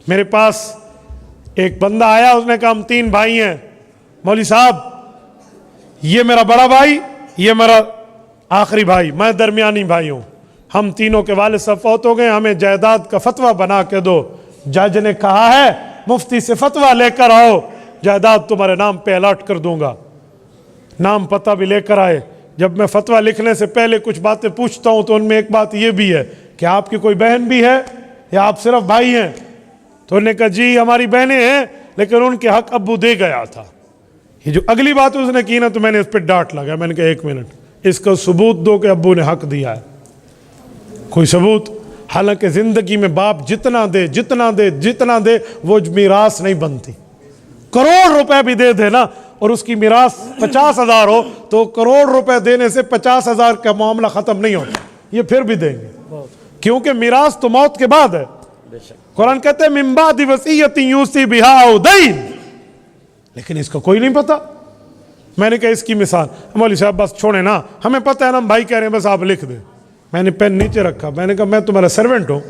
मेरे पास एक बंदा आया, उसने कहा हम 3 भाई हैं मौलवी साहब, ये मेरा बड़ा भाई, ये मेरा आखिरी भाई, मैं दरमियानी भाई हूँ, हम तीनों के वालिद सब फौत हो गए, हमें जायदाद का फतवा बना के दो। जज ने कहा है मुफ्ती से फतवा लेकर आओ, जायदाद तुम्हारे नाम पे अलॉट कर दूंगा। नाम पता भी लेकर आए। जब मैं फतवा लिखने से पहले कुछ बातें पूछता हूँ तो उनमें एक बात ये भी है कि आपकी कोई बहन भी है या आप सिर्फ भाई हैं? तो उन्होंने कहा जी हमारी बहनें हैं, लेकिन उनके हक अब्बू दे गया था। ये जो अगली बात उसने की ना, तो मैंने इस पर डांट लगा। मैंने कहा 1 मिनट, इसका सबूत दो कि अब्बू ने हक दिया है। कोई सबूत? हालांकि जिंदगी में बाप जितना दे जितना दे जितना दे वो मीरास नहीं बनती। करोड़ रुपए भी दे दे ना और उसकी मीरास 50,000 हो तो करोड़ रुपए देने से 50,000 का मामला खत्म नहीं होता, ये फिर भी देंगे, क्योंकि मीरास तो मौत के बाद है। कुरान कहते हैं मिन बादि वसीयतिन यूसी बिहा औ दैन, लेकिन इसका कोई नहीं पता। मैंने कहा इसकी मिसाल, मौलवी साहब बस छोड़े ना, हमें पता है ना, हम भाई कह रहे हैं, बस आप लिख दें। मैंने पेन नीचे रखा, मैंने कहा मैं तुम्हारा सर्वेंट हूँ,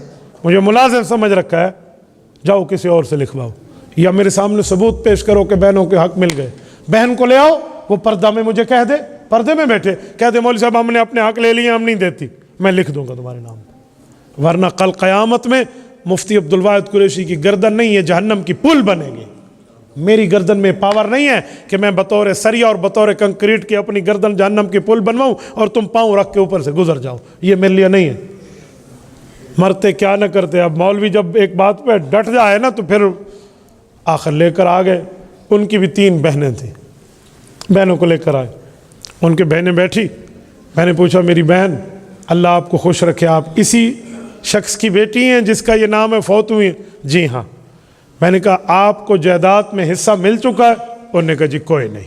मुझे मुलाजिम समझ रखा है, जाओ किसी और से लिखवाओ, या मेरे सामने सबूत पेश करो कि बहनों के हक मिल गए। बहन को ले आओ, वो पर्दा में मुझे कह दे, पर्दे में बैठे कह दे मौलवी साहब हमने अपने हक ले लिए, हम नहीं देती, मैं लिख दूंगा तुम्हारे नाम पर। वरना कल क़यामत में मुफ्ती अब्दुल वाहिद कुरैशी की गर्दन नहीं है, जहन्नम की पुल बनेगी। मेरी गर्दन में पावर नहीं है कि मैं बतौर सरिया और बतौर कंक्रीट की अपनी गर्दन जहन्नम की पुल बनवाऊं और तुम पाँव रख के ऊपर से गुजर जाओ, ये मेरे लिए नहीं है। मरते क्या न करते। अब मौलवी जब एक बात पे डट जाए ना तो फिर आखिर लेकर आ गए। उनकी भी 3 बहनें थी, बहनों को लेकर आए, उनकी बहनें बैठी। मैंने पूछा मेरी बहन अल्लाह आपको खुश रखे, आप इसी शख्स की बेटी हैं जिसका ये नाम है, फौत हुई है? जी हाँ। मैंने कहा आपको जायदाद में हिस्सा मिल चुका है? उन्होंने कहा जी कोई नहीं।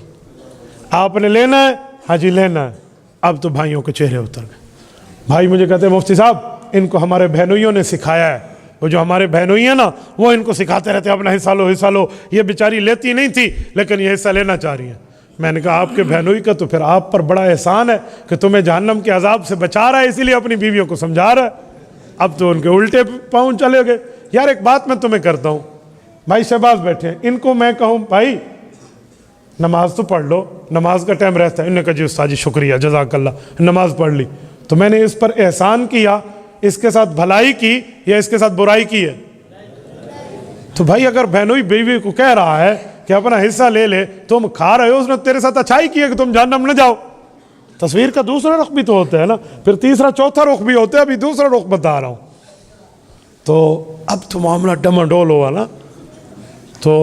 आपने लेना है? हाँ जी लेना है। अब तो भाइयों के चेहरे उतर गए। भाई मुझे कहते हैं मुफ्ती साहब इनको हमारे बहनोइयों ने सिखाया है, वो जो हमारे बहनोई है ना वो इनको सिखाते रहते अपना हिस्सा लो हिस्सा लो। ये बेचारी लेती नहीं थी लेकिन ये हिस्सा लेना चाह रही है। मैंने कहा आपके बहनोई का तो फिर आप पर बड़ा एहसान है कि तुम्हें जहन्नम के अजाब से बचा रहा है, इसीलिए अपनी बीवियों को समझा रहा है। अब तो उनके उल्टे पाँव चले गए। यार एक बात मैं तुम्हें करता हूँ, भाई शहबाज बैठे हैं, इनको मैं कहूँ भाई नमाज तो पढ़ लो, नमाज का टाइम रहता है। इन्होंने कहा जी उस्ताद जी शुक्रिया जज़ाकल्लाह, नमाज पढ़ ली। तो मैंने इस पर एहसान किया, इसके साथ भलाई की या इसके साथ बुराई की है? तो भाई अगर बहनोई बीवी को कह रहा है कि अपना हिस्सा ले ले, तुम खा रहे हो, उसने तेरे साथ अच्छाई की है कि तुम जहन्नम न जाओ। तस्वीर का दूसरा रुख भी तो होता है ना, फिर तीसरा चौथा रुख भी होता है, अभी दूसरा रुख बता रहा हूँ। तो अब तो मामला डमाडोल हुआ ना। तो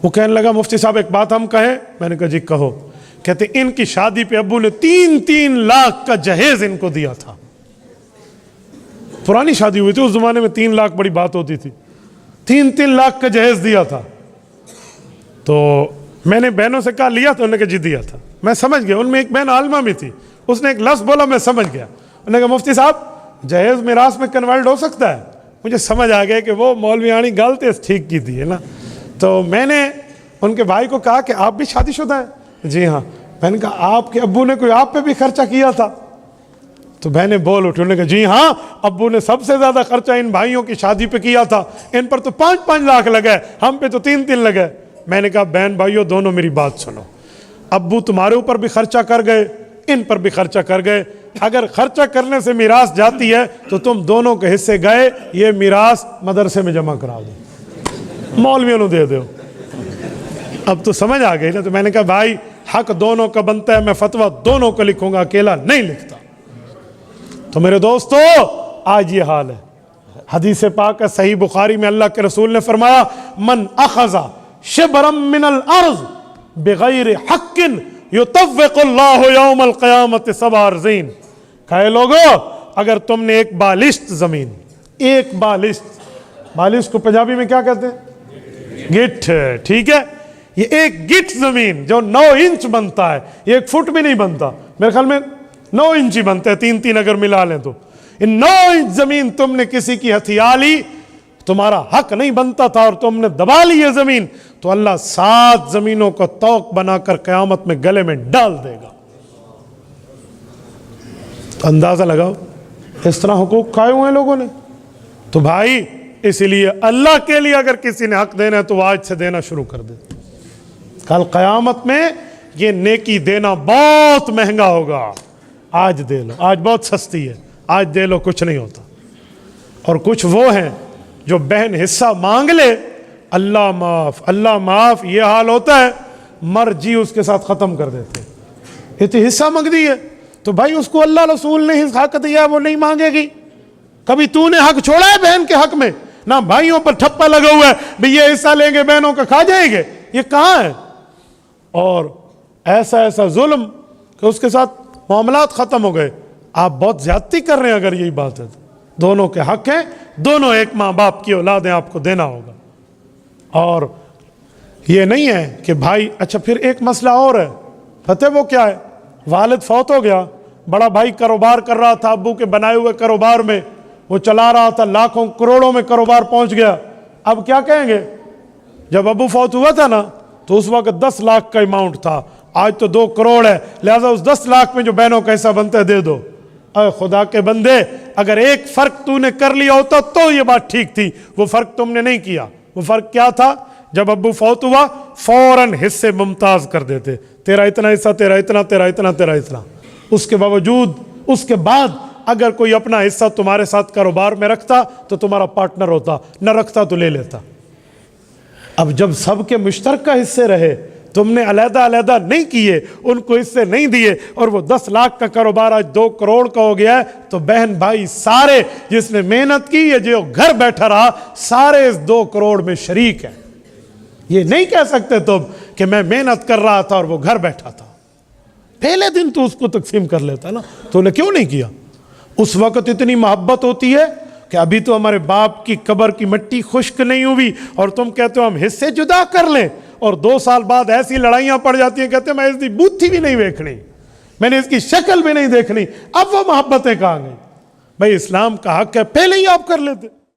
वो कहने लगा मुफ्ती साहब एक बात हम कहें? मैंने कहा जी कहो। कहते इनकी शादी पे अब्बू ने 3-3 लाख का जहेज इनको दिया था। पुरानी शादी हुई थी, उस जमाने में 3 लाख बड़ी बात होती थी। 3-3 लाख का जहेज दिया था। तो मैंने बहनों से कहा लिया? तो उन्होंने कहा जी दिया था। मैं समझ गया, उनमें एक बहन आलमा भी थी, उसने एक लफ्ज़ बोला मैं समझ गया। उन्होंने कहा मुफ्ती साहब जहेज मिरास में कन्वर्ट हो सकता है? मुझे समझ आ गया कि वो मौलवियानी गलती ठीक की थी है ना। तो मैंने उनके भाई को कहा कि आप भी शादीशुदा हैं? जी हाँ। मैंने कहा आपके अब्बू ने कोई आप पे भी खर्चा किया था? तो बहने बोल उठी, उन्होंने कहा जी हाँ अब्बू ने सबसे ज़्यादा खर्चा इन भाइयों की शादी पे किया था, इन पर तो 5-5 लाख लगे, हम पे तो 3-3 लगे। मैंने कहा बहन भाइयों दोनों मेरी बात सुनो, अब्बू तुम्हारे ऊपर भी खर्चा कर गए, इन पर भी खर्चा कर गए। अगर खर्चा करने से मीरास जाती है तो तुम दोनों के हिस्से गए, ये मीरास मदरसे में जमा करा दो, मौलवियों को दे दो। अब तो समझ आ गई ना। तो मैंने कहा भाई हक दोनों का बनता है, मैं फतवा दोनों को लिखूंगा, अकेला नहीं लिखता। तो मेरे दोस्तों आज ये हाल है। हदीस पाक है सही बुखारी में, अल्लाह के रसूल ने फरमाया मन अखज़ा शिबरम मिनल अर्ज़ बिगैर हक्किन युतव्विकुल्लाहु यौमल क़यामत सबअ अर्ज़ीन। कहे लोगों अगर तुमने एक बालिश्त जमीन, एक बालिश्त को पंजाबी में क्या कहते हैं? गिठ, ठीक है। ये एक गिठ जमीन जो 9 इंच बनता है, ये 1 फुट भी नहीं बनता, मेरे ख्याल में 9 इंच ही बनता है, 3-3 अगर मिला लें तो। इन 9 इंच जमीन तुमने किसी की हथिया ली, तुम्हारा हक नहीं बनता था और तुमने दबा ली ये जमीन, तो अल्लाह 7 जमीनों को तौक बनाकर क़यामत में गले में डाल देगा। तो अंदाजा लगाओ इस तरह हुकूक खाए हुए हैं लोगों ने। तो भाई इसलिए अल्लाह के लिए अगर किसी ने हक देना है तो आज से देना शुरू कर दे। कल क़यामत में ये नेकी देना बहुत महंगा होगा। आज दे लो, आज बहुत सस्ती है, आज दे लो, कुछ नहीं होता। और कुछ वो हैं जो बहन हिस्सा मांग ले, अल्लाह माफ, अल्लाह माफ, ये हाल होता है, मर्जी उसके साथ ख़त्म कर देते। ये तो हिस्सा मांग दी है तो भाई उसको अल्लाह रसूल ने हक दिया, वो नहीं मांगेगी। कभी तूने हक छोड़ा है बहन के हक में? ना भाइयों पर ठप्पा लगा हुआ है भाई ये हिस्सा लेंगे बहनों का खा जाएंगे, ये कहाँ है? और ऐसा ऐसा जुल्म कि उसके साथ मामलात ख़त्म हो गए। आप बहुत ज्यादती कर रहे हैं अगर यही बात है तो। दोनों के हक हैं, दोनों एक माँ बाप की औलाद हैं, आपको देना होगा। और ये नहीं है कि भाई, अच्छा फिर एक मसला और है, पता है वो क्या है? वालिद फौत हो गया, बड़ा भाई कारोबार कर रहा था, अब्बू के बनाए हुए कारोबार में वो चला रहा था, लाखों करोड़ों में कारोबार पहुंच गया। अब क्या कहेंगे? जब अब्बू फौत हुआ था ना तो उस वक्त 10 लाख का अमाउंट था, आज तो 2 करोड़ है, लिहाजा उस 10 लाख में जो बहनों का हिस्सा बनता है दे दो। अरे खुदा के बंदे, अगर एक फर्क तूने कर लिया होता तो ये बात ठीक थी, वो फर्क तुमने नहीं किया। वो फर्क क्या था? जब अब्बू फौत हुआ फौरन हिस्से मुमताज कर देते, तेरा इतना हिस्सा, तेरा इतना, तेरा इतना, तेरा इतना। उसके बावजूद, उसके बाद अगर कोई अपना हिस्सा तुम्हारे साथ कारोबार में रखता तो तुम्हारा पार्टनर होता, न रखता तो ले लेता। अब जब सबके मुश्तरका हिस्से रहे, तुमने अलहदा अलहदा नहीं किए, उनको हिस्से नहीं दिए, और वो 10 लाख का कारोबार आज 2 करोड़ का हो गया है, तो बहन भाई सारे, जिसने मेहनत की या जो घर बैठा रहा, सारे इस 2 करोड़ में शरीक हैं। ये नहीं कह सकते तुम कि मैं मेहनत कर रहा था और वो घर बैठा था। पहले दिन तो उसको तकसीम कर लेता ना, तूने क्यों नहीं किया? उस वक्त इतनी मोहब्बत होती है कि अभी तो हमारे बाप की कब्र की मिट्टी खुश्क नहीं हुई और तुम कहते हो हम हिस्से जुदा कर लें, और 2 साल बाद ऐसी लड़ाइयां पड़ जाती हैं, कहते हैं मैं इसकी बूथी भी नहीं देखनी, मैंने इसकी शक्ल भी नहीं देखनी। अब वो मोहब्बतें कहाँ गई? भाई इस्लाम का हक है, पहले ही आप कर लेते।